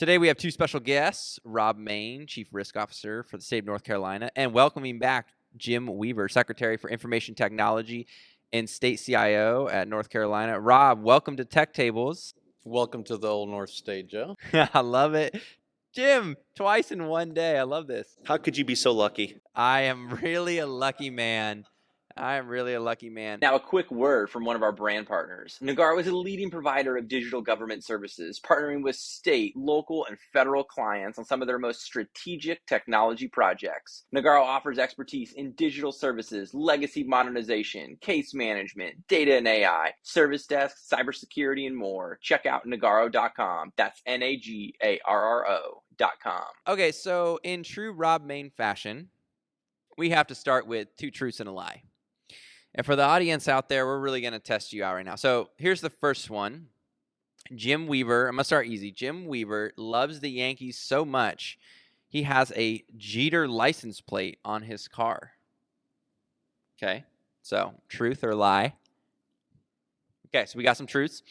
Today we have two special guests, Rob Main, Chief Risk Officer for the state of North Carolina, and welcoming back Jim Weaver, Secretary for Information Technology and State CIO at North Carolina. Rob, welcome to TechTables. Welcome to the Old North State, Joe. I love it. Jim, twice in one day. I love this. How could you be so lucky? I am really a lucky man. I am really a lucky man. Now, a quick word from one of our brand partners. Nagarro is a leading provider of digital government services, partnering with state, local, and federal clients on some of their most strategic technology projects. Nagarro offers expertise in digital services, legacy modernization, case management, data and AI, service desk, cybersecurity, and more. Check out nagarro.com. That's Nagarro.com. Okay, so in true Rob Main fashion, we have to start with two truths and a lie. And for the audience out there, we're really going to test you out right now. So here's the first one. Jim Weaver, I'm going to start easy. Jim Weaver loves the Yankees so much, he has a Jeter license plate on his car. Okay, so truth or lie? Okay, so we got some truths.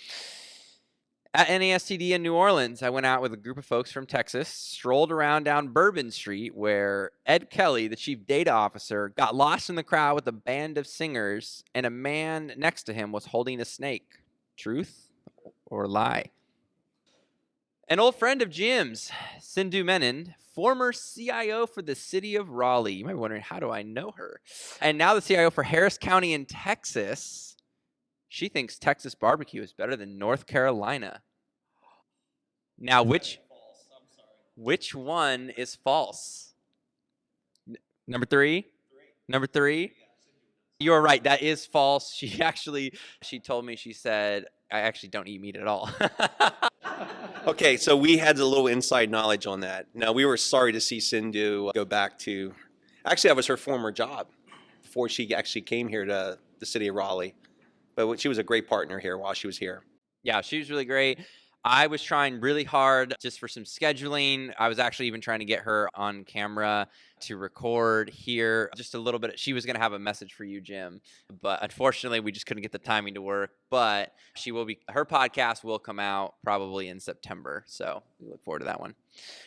At NASTD in New Orleans, I went out with a group of folks from Texas, strolled around down Bourbon Street, where Ed Kelly, the chief data officer, got lost in the crowd with a band of singers, and a man next to him was holding a snake. Truth or lie? An old friend of Jim's, Sindhu Menon, former CIO for the city of Raleigh. You might be wondering, how do I know her? And now the CIO for Harris County in Texas. She thinks Texas barbecue is better than North Carolina. Now, which one is false? Number three? Number three? You're right. That is false. She told me, she said, I actually don't eat meat at all. Okay, so we had a little inside knowledge on that. Now, we were sorry to see Sindhu go back to, actually, that was her former job before she actually came here to the city of Raleigh. But she was a great partner here while she was here. Yeah, she was really great. I was trying really hard just for some scheduling. I was actually even trying to get her on camera to record here just a little bit. She was going to have a message for you, Jim, but unfortunately we just couldn't get the timing to work. But her podcast will come out probably in September. So we look forward to that one.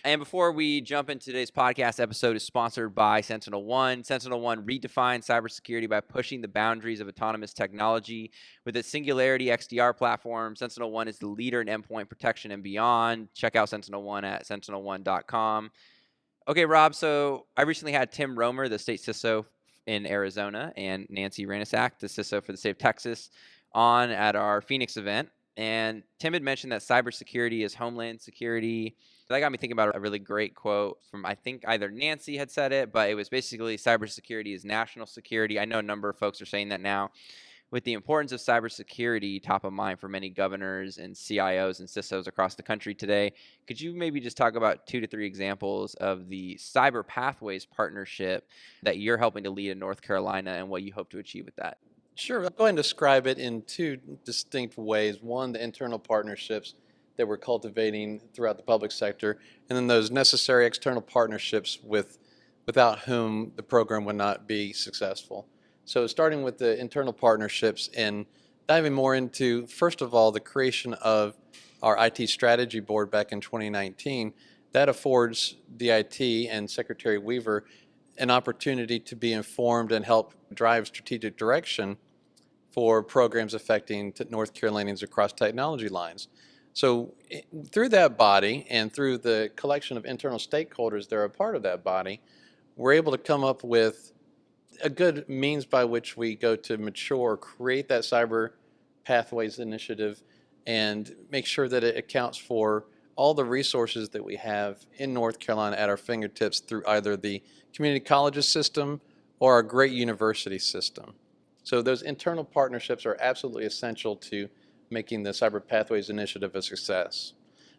And before we jump into today's podcast, episode is sponsored by SentinelOne. SentinelOne redefines cybersecurity by pushing the boundaries of autonomous technology. With its Singularity XDR platform, SentinelOne is the leader in endpoint protection and beyond. Check out SentinelOne at sentinelone.com. Okay, Rob, so I recently had Tim Romer, the state CISO in Arizona, and Nancy Ranisak, the CISO for the state of Texas, on at our Phoenix event. And Tim had mentioned that cybersecurity is homeland security. That got me thinking about a really great quote from, I think either Nancy had said it, but it was basically cybersecurity is national security. I know a number of folks are saying that now. With the importance of cybersecurity top of mind for many governors and CIOs and CISOs across the country today, could you maybe just talk about 2 to 3 examples of the Cyber Pathways partnership that you're helping to lead in North Carolina and what you hope to achieve with that? Sure. I'll go ahead and describe it in 2 distinct ways. One, the internal partnerships that we're cultivating throughout the public sector, and then those necessary external partnerships without whom the program would not be successful. So starting with the internal partnerships and diving more into, first of all, the creation of our IT strategy board back in 2019, that affords the IT and Secretary Weaver an opportunity to be informed and help drive strategic direction for programs affecting North Carolinians across technology lines. So through that body and through the collection of internal stakeholders that are a part of that body, we're able to come up with a good means by which we go to mature, create that Cyber Pathways initiative and make sure that it accounts for all the resources that we have in North Carolina at our fingertips through either the community colleges system or our great university system. So those internal partnerships are absolutely essential to making the Cyber Pathways initiative a success.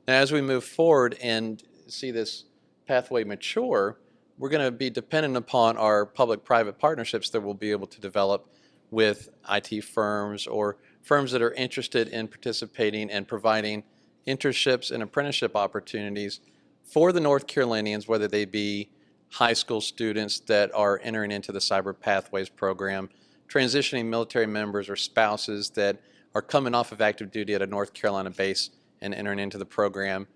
Now, as we move forward and see this pathway mature, we're going to be dependent upon our public-private partnerships that we'll be able to develop with IT firms or firms that are interested in participating and providing internships and apprenticeship opportunities for the North Carolinians, whether they be high school students that are entering into the Cyber Pathways program, transitioning military members or spouses that are coming off of active duty at a North Carolina base and entering into the program,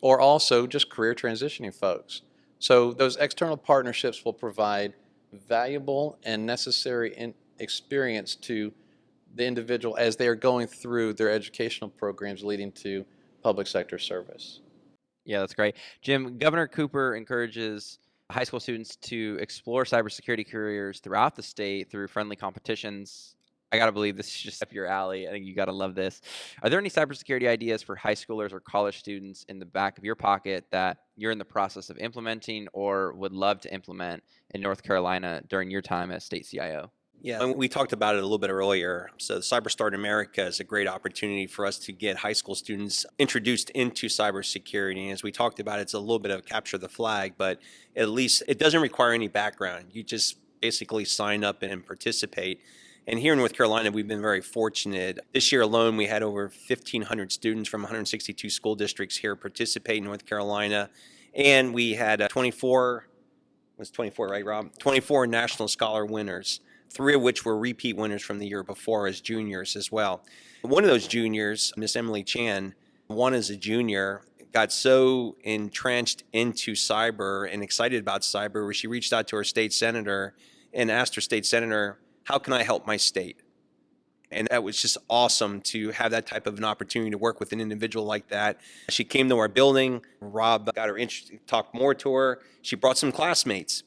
or also just career transitioning folks. So those external partnerships will provide valuable and necessary experience to the individual as they are going through their educational programs leading to public sector service. Yeah, that's great. Jim, Governor Cooper encourages high school students to explore cybersecurity careers throughout the state through friendly competitions. I got to believe this is just up your alley. I think you got to love this. Are there any cybersecurity ideas for high schoolers or college students in the back of your pocket that you're in the process of implementing or would love to implement in North Carolina during your time as state CIO? Yeah, and we talked about it a little bit earlier. So, CyberStart America is a great opportunity for us to get high school students introduced into cybersecurity. And as we talked about, it's a little bit of capture the flag, but at least it doesn't require any background. You just basically sign up and participate. And here in North Carolina, we've been very fortunate. This year alone, we had over 1,500 students from 162 school districts here participate in North Carolina. And we had 24, was 24, right, Rob? 24 National Scholar winners, 3 of which were repeat winners from the year before as juniors as well. One of those juniors, Miss Emily Chan, one as a junior, got so entrenched into cyber and excited about cyber where she reached out to her state senator and asked her state senator, how can I help my state? And that was just awesome to have that type of an opportunity to work with an individual like that. She came to our building. Rob got her interested, talked more to her. She brought some classmates.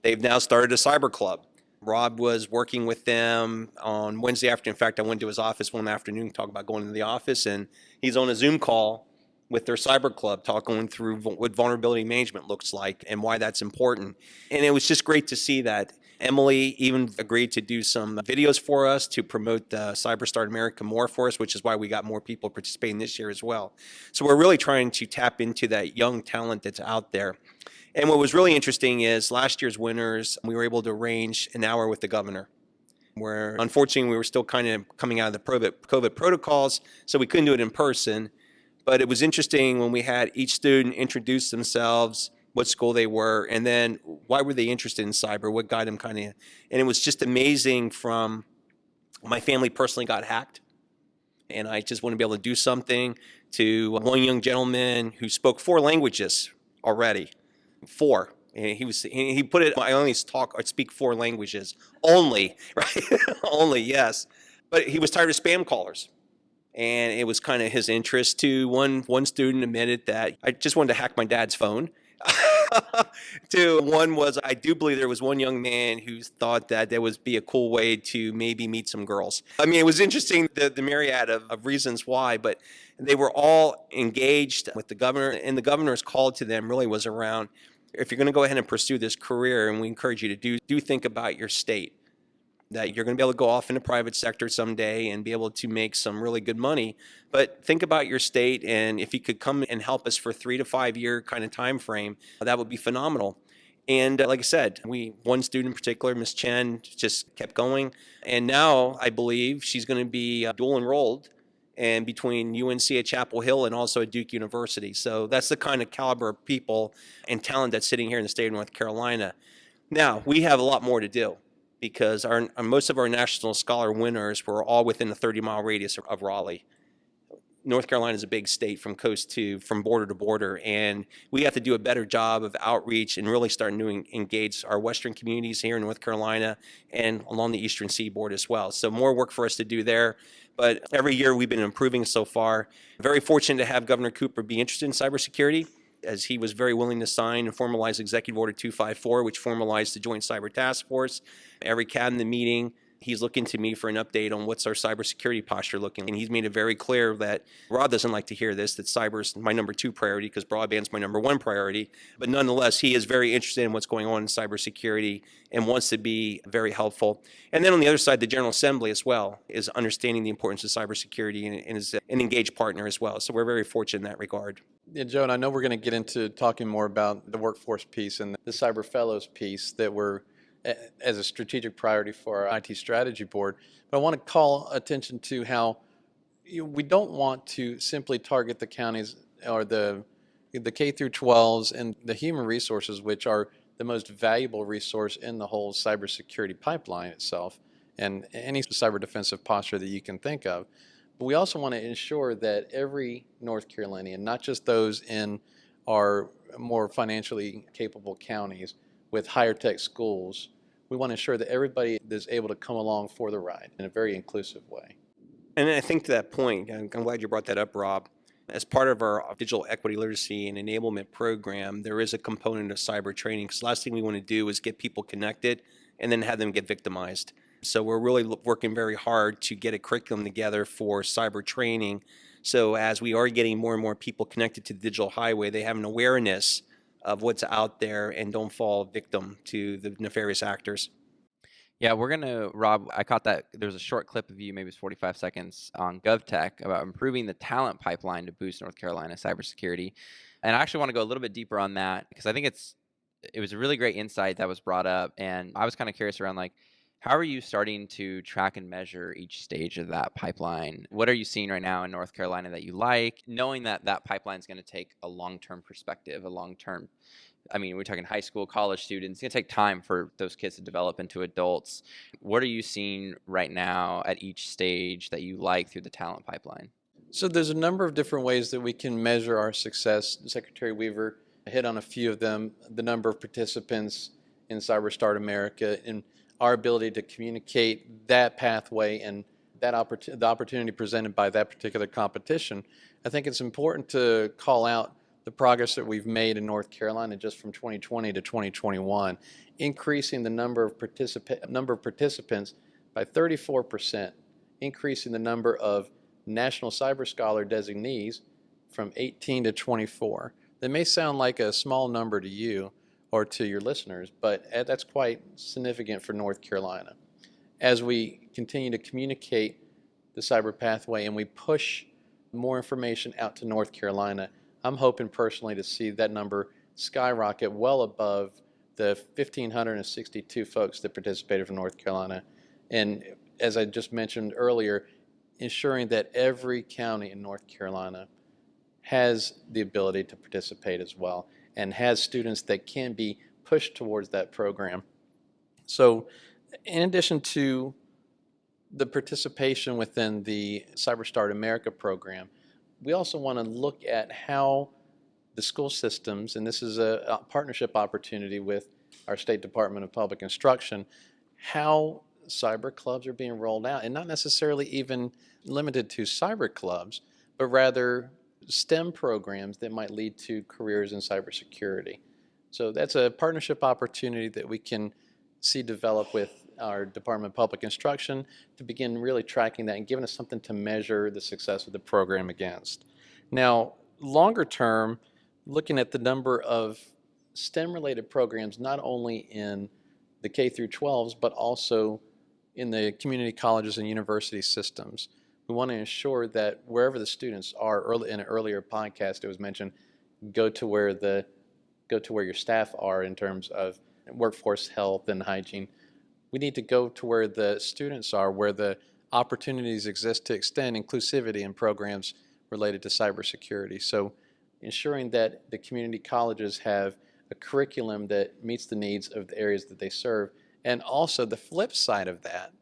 They've now started a cyber club. Rob was working with them on Wednesday afternoon. In fact, I went to his office one afternoon to talk about going to the office, and he's on a Zoom call with their cyber club talking through what vulnerability management looks like and why that's important. And it was just great to see that. Emily even agreed to do some videos for us to promote CyberStart America more for us, which is why we got more people participating this year as well. So we're really trying to tap into that young talent that's out there. And what was really interesting is last year's winners, we were able to arrange an hour with the governor, where unfortunately we were still kind of coming out of the COVID protocols, so we couldn't do it in person. But it was interesting when we had each student introduce themselves, what school they were, and then why were they interested in cyber, what got them kind of, and it was just amazing. From my family personally got hacked, and I just want to be able to do something, to one young gentleman who spoke 4 languages already. 4. And he put it, I only talk or speak 4 languages only, right? Only, yes. But he was tired of spam callers. And it was kind of his interest. To one student admitted that I just wanted to hack my dad's phone. To one was, I do believe there was one young man who thought that there would be a cool way to maybe meet some girls. I mean, it was interesting, the myriad of reasons why, but they were all engaged with the governor, and the governor's call to them really was around, if you're going to go ahead and pursue this career, and we encourage you to do think about your state, that you're going to be able to go off in the private sector someday and be able to make some really good money. But think about your state, and if you could come and help us for 3 to 5 year kind of time frame, that would be phenomenal. And like I said, one student in particular, Miss Chen, just kept going. And now I believe she's going to be dual enrolled and between UNC at Chapel Hill and also at Duke University. So that's the kind of caliber of people and talent that's sitting here in the state of North Carolina. Now, we have a lot more to do, because most of our National Scholar winners were all within a 30-mile radius of Raleigh. North Carolina is a big state from border to border, and we have to do a better job of outreach and really starting to engage our western communities here in North Carolina and along the eastern seaboard as well. So more work for us to do there, but every year we've been improving so far. Very fortunate to have Governor Cooper be interested in cybersecurity, as he was very willing to sign and formalize Executive Order 254, which formalized the Joint Cyber Task Force. Every cabinet meeting, he's looking to me for an update on what's our cybersecurity posture looking. And he's made it very clear that Rod doesn't like to hear this, that cyber is my number 2 priority because broadband's my number 1 priority. But nonetheless, he is very interested in what's going on in cybersecurity and wants to be very helpful. And then on the other side, the General Assembly as well is understanding the importance of cybersecurity and is an engaged partner as well. So we're very fortunate in that regard. Yeah, Joe, and I know we're going to get into talking more about the workforce piece and the Cyber Fellows piece that we're as a strategic priority for our IT strategy board. But I want to call attention to how we don't want to simply target the counties or the K through 12s and the human resources, which are the most valuable resource in the whole cybersecurity pipeline itself and any cyber defensive posture that you can think of. We also want to ensure that every North Carolinian, not just those in our more financially capable counties with higher tech schools, we want to ensure that everybody is able to come along for the ride in a very inclusive way. And I think to that point, and I'm glad you brought that up, Rob. As part of our digital equity literacy and enablement program, there is a component of cyber training because the last thing we want to do is get people connected and then have them get victimized. So we're really working very hard to get a curriculum together for cyber training. So as we are getting more and more people connected to the digital highway, they have an awareness of what's out there and don't fall victim to the nefarious actors. Yeah, we're gonna, Rob. I caught that there was a short clip of you, maybe it's 45 seconds, on GovTech about improving the talent pipeline to boost North Carolina cybersecurity. And I actually want to go a little bit deeper on that because I think it was a really great insight that was brought up, and I was kind of curious around like how are you starting to track and measure each stage of that pipeline? What are you seeing right now in North Carolina that you like, knowing that that pipeline is going to take a long-term perspective, a long-term, I mean, we're talking high school, college students. It's going to take time for those kids to develop into adults. What are you seeing right now at each stage that you like through the talent pipeline? So there's a number of different ways that we can measure our success. Secretary Weaver hit on a few of them: the number of participants in CyberStart America, and our ability to communicate that pathway and that the opportunity presented by that particular competition. I think it's important to call out the progress that we've made in North Carolina just from 2020 to 2021, increasing the number of participants by 34%, increasing the number of National Cyber Scholar designees from 18 to 24. That may sound like a small number to you or to your listeners, but that's quite significant for North Carolina. As we continue to communicate the cyber pathway and we push more information out to North Carolina, I'm hoping personally to see that number skyrocket well above the 1,562 folks that participated from North Carolina. And as I just mentioned earlier, ensuring that every county in North Carolina has the ability to participate as well and has students that can be pushed towards that program. So in addition to the participation within the CyberStart America program, we also want to look at how the school systems, and this is a partnership opportunity with our State Department of Public Instruction, how cyber clubs are being rolled out, and not necessarily even limited to cyber clubs, but rather STEM programs that might lead to careers in cybersecurity. So that's a partnership opportunity that we can see develop with our Department of Public Instruction to begin really tracking that and giving us something to measure the success of the program against. Now, longer term, looking at the number of STEM-related programs, not only in the K through 12s, but also in the community colleges and university systems. We want to ensure that wherever the students are, in an earlier podcast it was mentioned, go to where your staff are in terms of workforce health and hygiene. We need to go to where the students are, where the opportunities exist to extend inclusivity in programs related to cybersecurity. So ensuring that the community colleges have a curriculum that meets the needs of the areas that they serve. And also the flip side of that,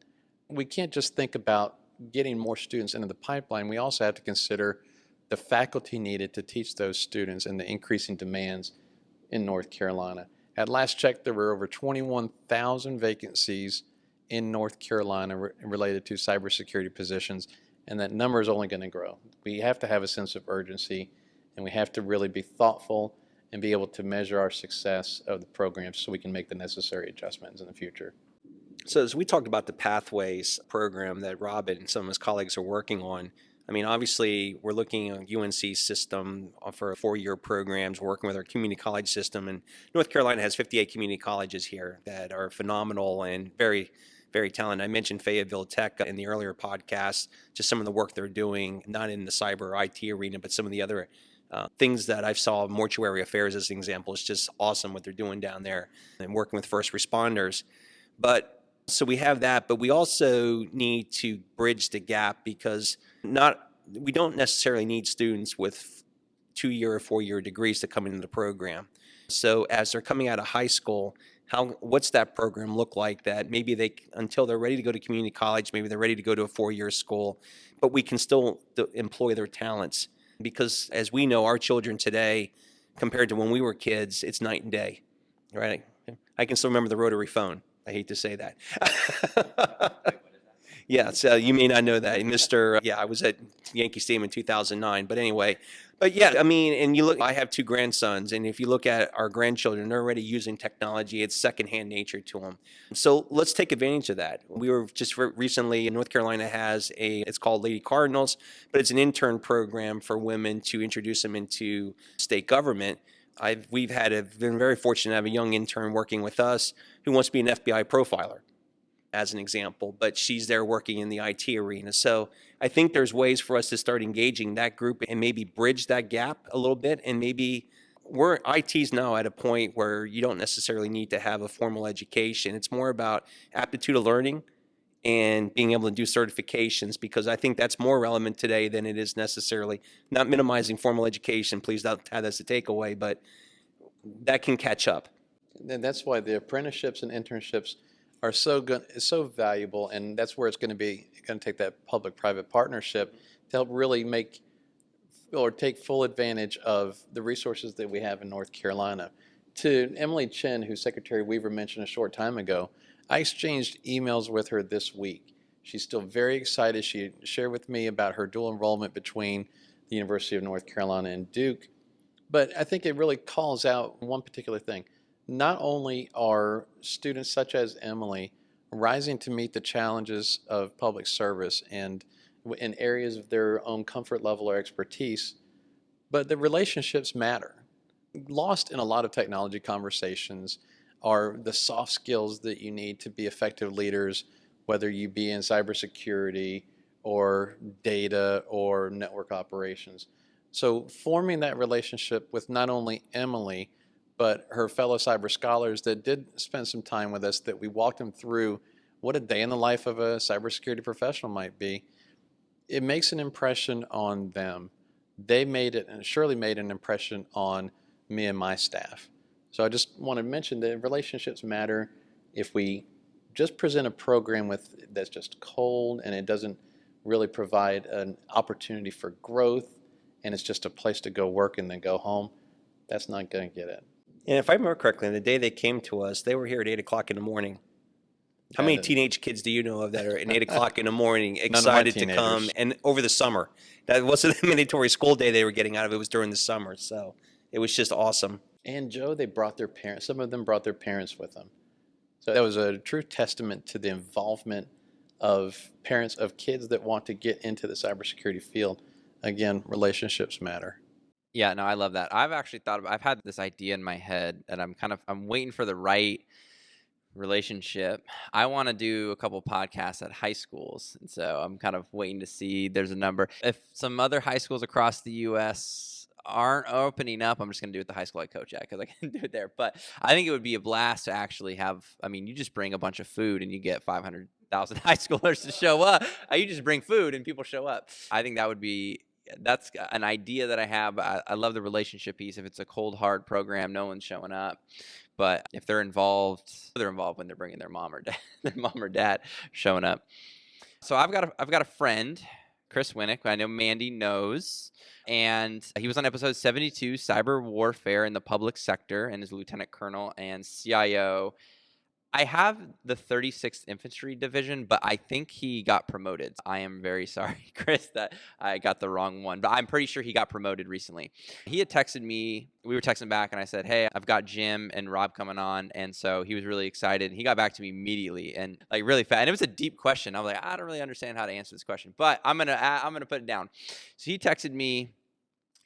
we can't just think about getting more students into the pipeline. We also have to consider the faculty needed to teach those students and the increasing demands in North Carolina. At last check, there were over 21,000 vacancies in North Carolina related to cybersecurity positions, and that number is only going to grow. We have to have a sense of urgency, and we have to really be thoughtful and be able to measure our success of the program so we can make the necessary adjustments in the future. So as we talked about the Pathways program that Rob and some of his colleagues are working on, I mean, obviously we're looking at UNC's system for 4-year programs, working with our community college system. And North Carolina has 58 community colleges here that are phenomenal and very, very talented. I mentioned Fayetteville Tech in the earlier podcast, just some of the work they're doing, not in the cyber IT arena, but some of the other things that I've saw, mortuary affairs as an example. It's just awesome what they're doing down there and working with first responders. But so we have that, but we also need to bridge the gap because we don't necessarily need students with 2-year or 4-year degrees to come into the program. So as they're coming out of high school, What's that program look like that maybe until they're ready to go to community college, maybe they're ready to go to a 4-year school, but we can still employ their talents. Because as we know, our children today, compared to when we were kids, it's night and day, right? I can still remember the rotary phone. I hate to say that. Yeah, so you may not know that, Mr. Yeah, I was at Yankee Stadium in 2009, but anyway. But yeah, I mean, and you look, I have 2 grandsons, and if you look at our grandchildren, they're already using technology. It's secondhand nature to them. So let's take advantage of that. We were just recently, North Carolina has it's called Lady Cardinals, but it's an intern program for women to introduce them into state government. We've been very fortunate to have a young intern working with us who wants to be an FBI profiler, as an example, but she's there working in the IT arena. So I think there's ways for us to start engaging that group and maybe bridge that gap a little bit. And maybe IT's now at a point where you don't necessarily need to have a formal education. It's more about aptitude of learning and being able to do certifications, because I think that's more relevant today than it is necessarily, not minimizing formal education. Please don't have that as a takeaway, but that can catch up. And that's why the apprenticeships and internships are so good, so valuable, and that's where it's going to take that public-private partnership to help really make or take full advantage of the resources that we have in North Carolina. To Emily Chen, who Secretary Weaver mentioned a short time ago, I exchanged emails with her this week. She's still very excited. She shared with me about her dual enrollment between the University of North Carolina and Duke, but I think it really calls out one particular thing. Not only are students such as Emily rising to meet the challenges of public service and in areas of their own comfort level or expertise, but the relationships matter. Lost in a lot of technology conversations are the soft skills that you need to be effective leaders, whether you be in cybersecurity or data or network operations. So forming that relationship with not only Emily, but her fellow cyber scholars that did spend some time with us, that we walked them through what a day in the life of a cybersecurity professional might be, it makes an impression on them. They made it, and surely made an impression on me and my staff. So I just want to mention that relationships matter. If we just present a program that's just cold and it doesn't really provide an opportunity for growth, and it's just a place to go work and then go home, that's not going to get it. And if I remember correctly, the day they came to us, they were here at 8 o'clock in the morning. How many teenage kids do you know of that are at 8 o'clock in the morning excited to come? And over the summer, that wasn't a mandatory school day they were getting out of. It was during the summer. So it was just awesome. And Joe, they brought their parents. Some of them brought their parents with them. So that was a true testament to the involvement of parents of kids that want to get into the cybersecurity field. Again, relationships matter. Yeah, no, I love that. I've had this idea in my head, and I'm waiting for the right relationship. I want to do a couple podcasts at high schools, and so I'm kind of waiting to see. There's a number. If some other high schools across the U.S. aren't opening up, I'm just going to do it at the high school I coach at, because I can do it there. But I think it would be a blast to actually have. I mean, you just bring a bunch of food and you get 500,000 high schoolers to show up. You just bring food and people show up. I think that's an idea that I have. I love the relationship piece. If it's a cold, hard program, no one's showing up. But if they're involved when they're bringing their mom or dad showing up. So I've got a friend, Chris Winnick, who I know Mandy knows, and he was on episode 72, Cyber Warfare in the Public Sector, and is lieutenant colonel and CIO. I have the 36th Infantry Division, but I think he got promoted. I am very sorry, Chris, that I got the wrong one, but I'm pretty sure he got promoted recently. He had texted me. We were texting back, and I said, hey, I've got Jim and Rob coming on, and so he was really excited. He got back to me immediately, and like really fast. And it was a deep question. I was like, I don't really understand how to answer this question, but I'm gonna put it down. So he texted me,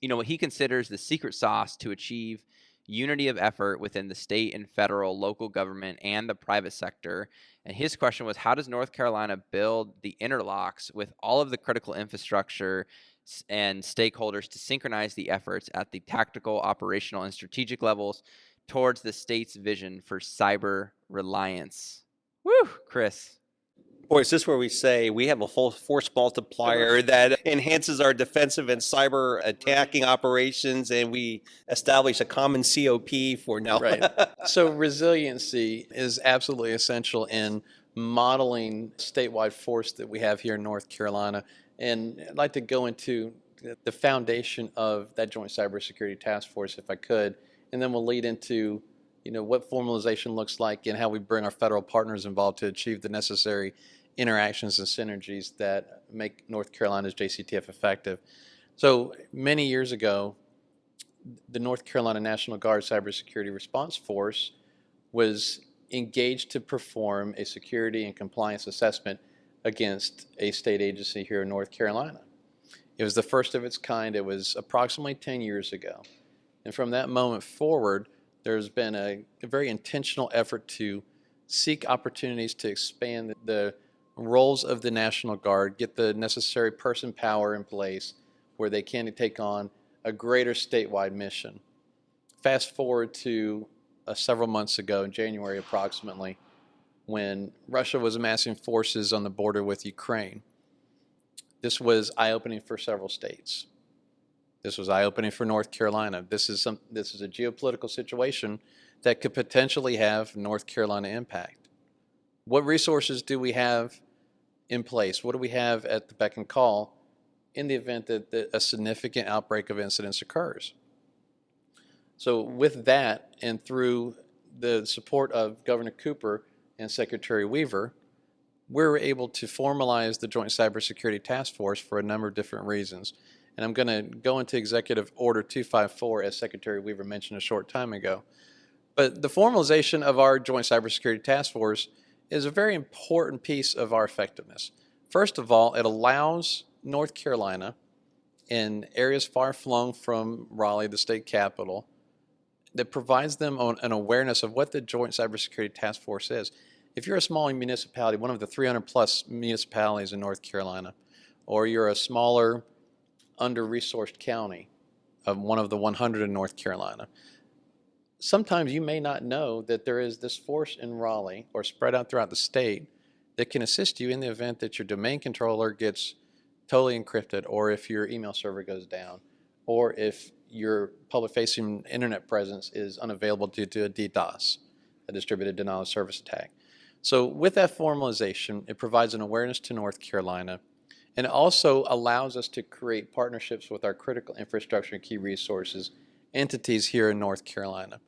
what he considers the secret sauce to achieve unity of effort within the state and federal, local government, and the private sector. And his question was, how does North Carolina build the interlocks with all of the critical infrastructure and stakeholders to synchronize the efforts at the tactical, operational, and strategic levels towards the state's vision for cyber reliance? Woo, Chris. Or is this where we say we have a full force multiplier that enhances our defensive and cyber attacking operations, and we establish a common COP for now? Right. So resiliency is absolutely essential in modeling statewide force that we have here in North Carolina. And I'd like to go into the foundation of that Joint Cybersecurity Task Force, if I could, and then we'll lead into what formalization looks like and how we bring our federal partners involved to achieve the necessary interactions and synergies that make North Carolina's JCTF effective. So many years ago, the North Carolina National Guard Cybersecurity Response Force was engaged to perform a security and compliance assessment against a state agency here in North Carolina. It was the first of its kind. It was approximately 10 years ago. And from that moment forward, there's been a very intentional effort to seek opportunities to expand the roles of the National Guard, get the necessary person power in place where they can take on a greater statewide mission. Fast forward to several months ago, in January approximately, when Russia was amassing forces on the border with Ukraine. This was eye-opening for several states. This was eye-opening for North Carolina. This is a geopolitical situation that could potentially have North Carolina impact. What resources do we have in place? What do we have at the beck and call in the event that a significant outbreak of incidents occurs? So with that, and through the support of Governor Cooper and Secretary Weaver, we're able to formalize the Joint Cybersecurity Task Force for a number of different reasons. And I'm going to go into Executive Order 254, as Secretary Weaver mentioned a short time ago. But the formalization of our Joint Cybersecurity Task Force is a very important piece of our effectiveness. First of all, it allows North Carolina, in areas far flung from Raleigh, the state capital, that provides them an awareness of what the Joint Cybersecurity Task Force is. If you're a small municipality, one of the 300 plus municipalities in North Carolina, or you're a smaller, under-resourced county of one of the 100 in North Carolina, sometimes you may not know that there is this force in Raleigh or spread out throughout the state that can assist you in the event that your domain controller gets totally encrypted, or if your email server goes down, or if your public-facing internet presence is unavailable due to a DDoS, a distributed denial of service attack. So with that formalization, it provides an awareness to North Carolina, and it also allows us to create partnerships with our critical infrastructure and key resources entities here in North Carolina.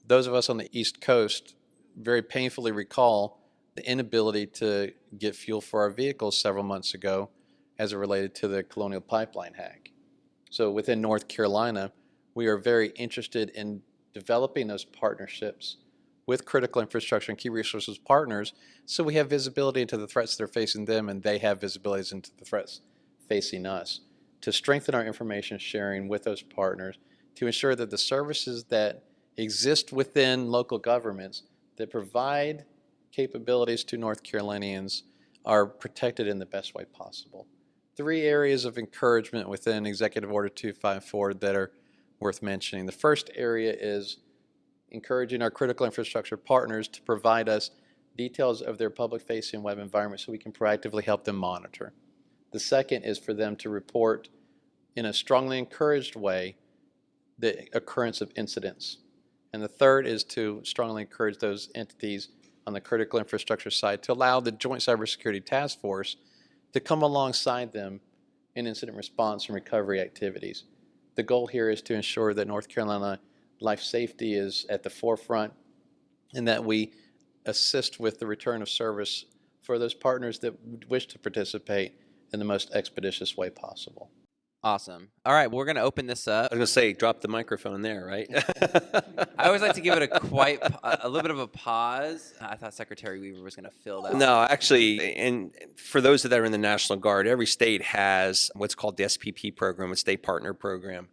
Those of us on the East Coast very painfully recall the inability to get fuel for our vehicles several months ago as it related to the Colonial Pipeline hack. So within North Carolina, we are very interested in developing those partnerships with critical infrastructure and key resources partners, so we have visibility into the threats that are facing them and they have visibilities into the threats facing us, to strengthen our information sharing with those partners, to ensure that the services that exist within local governments that provide capabilities to North Carolinians are protected in the best way possible. 3 areas of encouragement within Executive Order 254 that are worth mentioning. The first area is encouraging our critical infrastructure partners to provide us details of their public-facing web environment so we can proactively help them monitor. The second is for them to report in a strongly encouraged way the occurrence of incidents. And the third is to strongly encourage those entities on the critical infrastructure side to allow the Joint Cybersecurity Task Force to come alongside them in incident response and recovery activities. The goal here is to ensure that North Carolina life safety is at the forefront and that we assist with the return of service for those partners that wish to participate in the most expeditious way possible. Awesome. All right, we're going to open this up. I was going to say, drop the microphone there, right? I always like to give it a little bit of a pause. I thought Secretary Weaver was going to fill that. No, actually, and for those that are in the National Guard, every state has what's called the SPP program, a state partner program.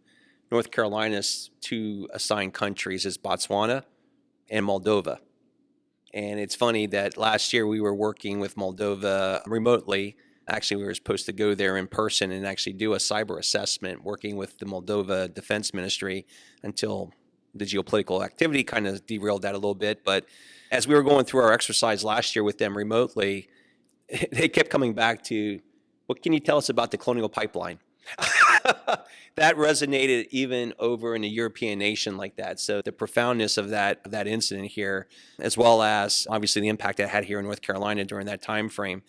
North Carolina's 2 assigned countries is Botswana and Moldova. And it's funny that last year we were working with Moldova remotely. Actually, we were supposed to go there in person and actually do a cyber assessment working with the Moldova Defense Ministry until the geopolitical activity kind of derailed that a little bit. But as we were going through our exercise last year with them remotely, they kept coming back to, what can you tell us about the colonial pipeline? That resonated even over in a European nation like that. So the profoundness of that incident here, as well as obviously the impact it had here in North Carolina during that time frame.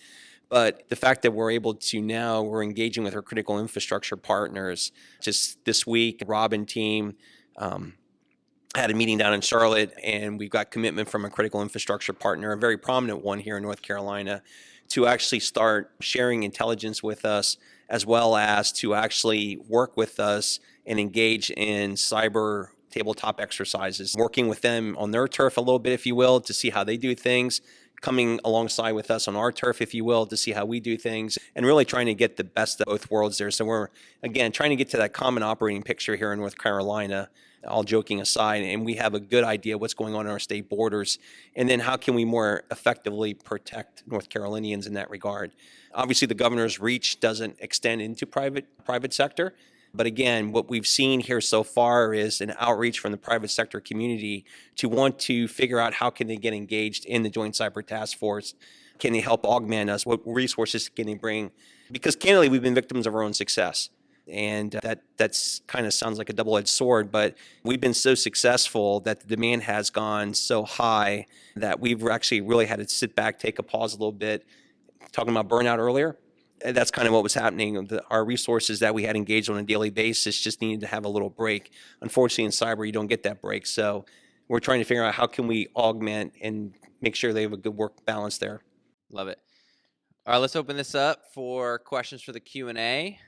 But the fact that we're engaging with our critical infrastructure partners. Just this week, Rob and team had a meeting down in Charlotte, and we've got commitment from a critical infrastructure partner, a very prominent one here in North Carolina, to actually start sharing intelligence with us, as well as to actually work with us and engage in cyber tabletop exercises, working with them on their turf a little bit, if you will, to see how they do things, coming alongside with us on our turf, if you will, to see how we do things, and really trying to get the best of both worlds there. So we're, again, trying to get to that common operating picture here in North Carolina, all joking aside, and we have a good idea what's going on in our state borders, and then how can we more effectively protect North Carolinians in that regard. Obviously, the governor's reach doesn't extend into private sector, but again, what we've seen here so far is an outreach from the private sector community to want to figure out how can they get engaged in the Joint Cyber Task Force. Can they help augment us? What resources can they bring? Because candidly, we've been victims of our own success. And that's kind of sounds like a double-edged sword, but we've been so successful that the demand has gone so high that we've actually really had to sit back, take a pause a little bit. Talking about burnout earlier, that's kind of what was happening. Our resources that we had engaged on a daily basis just needed to have a little break. Unfortunately, in cyber, you don't get that break. So we're trying to figure out how can we augment and make sure they have a good work balance there. Love it. All right, let's open this up for questions for the Q&A.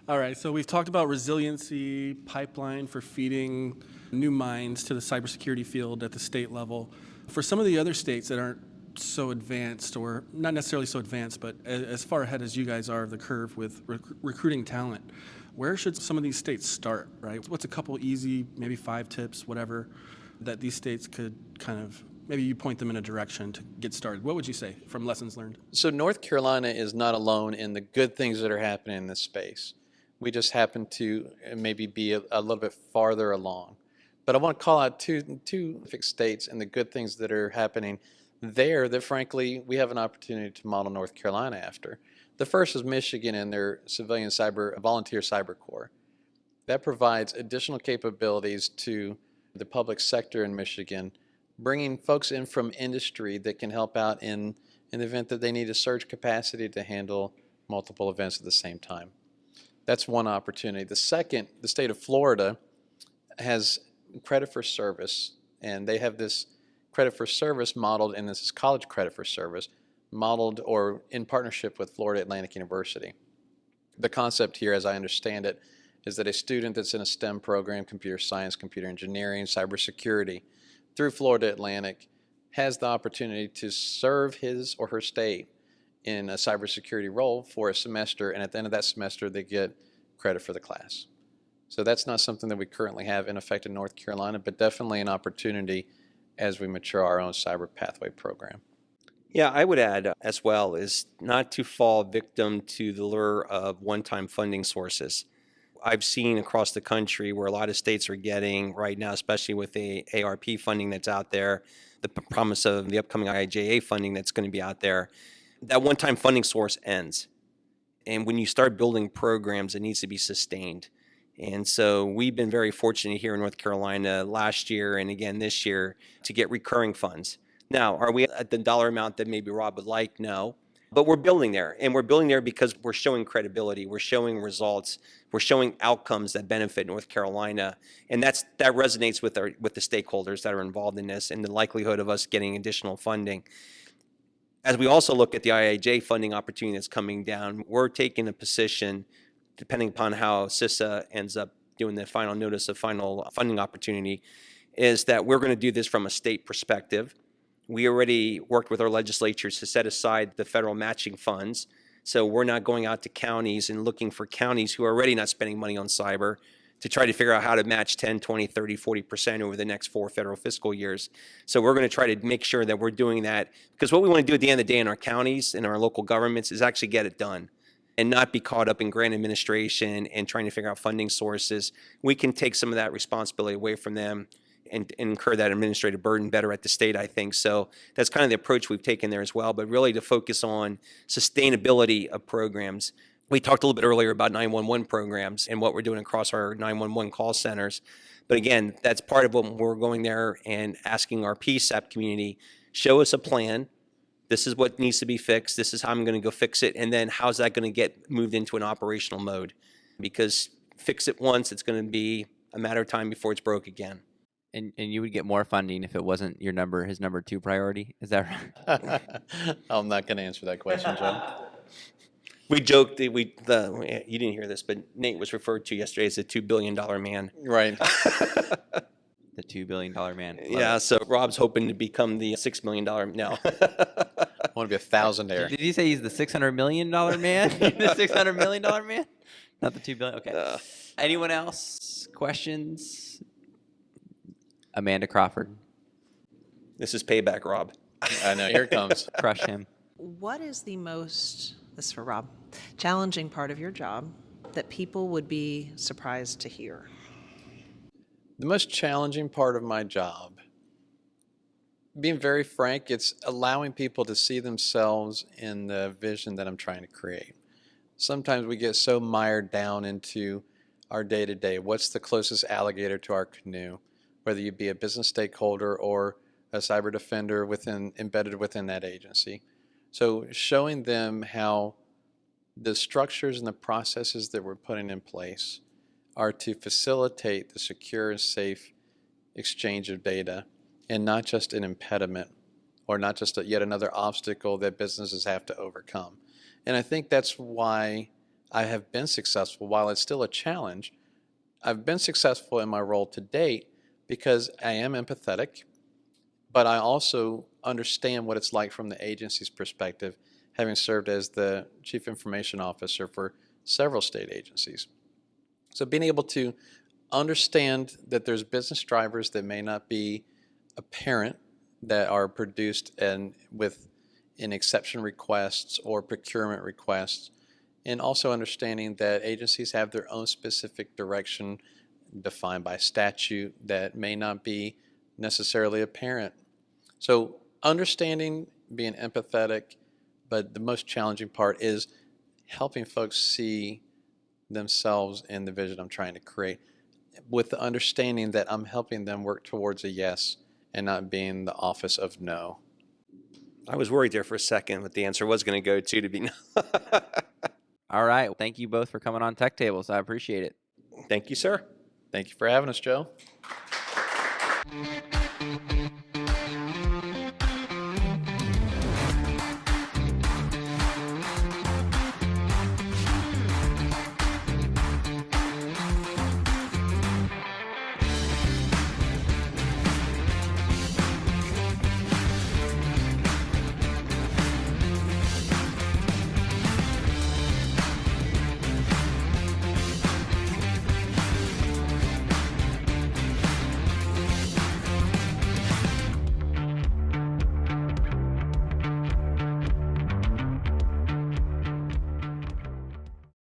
All right, so we've talked about resiliency, pipeline for feeding new minds to the cybersecurity field at the state level. For some of the other states that aren't so advanced, or not necessarily so advanced, but as far ahead as you guys are of the curve with recruiting talent, where should some of these states start, right? What's a couple easy, maybe 5 tips, whatever, that these states could kind of, maybe you point them in a direction to get started? What would you say from lessons learned? So North Carolina is not alone in the good things that are happening in this space. We just happen to maybe be a little bit farther along. But I want to call out two specific states and the good things that are happening there that, frankly, we have an opportunity to model North Carolina after. The first is Michigan and their civilian volunteer cyber corps. That provides additional capabilities to the public sector in Michigan, bringing folks in from industry that can help out in the event that they need a surge capacity to handle multiple events at the same time. That's one opportunity. The second, the state of Florida has credit for service, and they have this credit for service modeled, and this is college credit for service, modeled or in partnership with Florida Atlantic University. The concept here, as I understand it, is that a student that's in a STEM program, computer science, computer engineering, cybersecurity, through Florida Atlantic, has the opportunity to serve his or her state in a cybersecurity role for a semester, and at the end of that semester, they get credit for the class. So that's not something that we currently have in effect in North Carolina, but definitely an opportunity as we mature our own cyber pathway program. Yeah, I would add as well is not to fall victim to the lure of one-time funding sources. I've seen across the country where a lot of states are getting right now, especially with the ARP funding that's out there, the promise of the upcoming IIJA funding that's going to be out there, that one-time funding source ends. And when you start building programs, it needs to be sustained. And so we've been very fortunate here in North Carolina last year and again this year to get recurring funds. Now, are we at the dollar amount that maybe Rob would like? No. But we're building there. And we're building there because we're showing credibility. We're showing results. We're showing outcomes that benefit North Carolina. And that resonates with the stakeholders that are involved in this and the likelihood of us getting additional funding. As we also look at the IIJ funding opportunity that's coming down, we're taking a position, depending upon how CISA ends up doing the final notice of final funding opportunity, is that we're going to do this from a state perspective. We already worked with our legislatures to set aside the federal matching funds. So we're not going out to counties and looking for counties who are already not spending money on cyber to try to figure out how to match 10, 20, 30, 40% over the next 4 federal fiscal years. So we're going to try to make sure that we're doing that, because what we want to do at the end of the day in our counties and our local governments is actually get it done and not be caught up in grant administration and trying to figure out funding sources. We can take some of that responsibility away from them and incur that administrative burden better at the state, I think. So that's kind of the approach we've taken there as well, but really to focus on sustainability of programs. We talked a little bit earlier about 911 programs and what we're doing across our 911 call centers. But again, that's part of what we're going there and asking our PSAP community, show us a plan. This is what needs to be fixed. This is how I'm going to go fix it. And then how's that going to get moved into an operational mode? Because fix it once, it's going to be a matter of time before it's broke again. And you would get more funding if it wasn't his number 2 priority. Is that right? I'm not going to answer that question, Joe. We joked that you didn't hear this, but Nate was referred to yesterday as a $2 billion man. Right. The $2 billion man. Yeah, so Rob's hoping to become the $6 million. No. I want to be a thousandaire. Did you say he's the $600 million man? The $600 million man? Not the $2 billion? Okay. Anyone else? Questions? Amanda Crawford. This is payback, Rob. I know. Here it comes. Crush him. What is the most, this is for Rob, challenging part of your job that people would be surprised to hear? The most challenging part of my job, being very frank, it's allowing people to see themselves in the vision that I'm trying to create. Sometimes we get so mired down into our day-to-day. What's the closest alligator to our canoe? Whether you be a business stakeholder or a cyber defender embedded within that agency. So showing them how the structures and the processes that we're putting in place are to facilitate the secure and safe exchange of data and not just an impediment or not just yet another obstacle that businesses have to overcome. And I think that's why I have been successful. While it's still a challenge, I've been successful in my role to date because I am empathetic, but I also understand what it's like from the agency's perspective, having served as the Chief Information Officer for several state agencies. So being able to understand that there's business drivers that may not be apparent that are produced in exception requests or procurement requests, and also understanding that agencies have their own specific direction defined by statute that may not be necessarily apparent. So understanding, being empathetic, but the most challenging part is helping folks see themselves in the vision I'm trying to create with the understanding that I'm helping them work towards a yes and not being the office of no. I was worried there for a second what the answer was going to go to be no. All right. Thank you both for coming on TechTables. I appreciate it. Thank you, sir. Thank you for having us, Joe.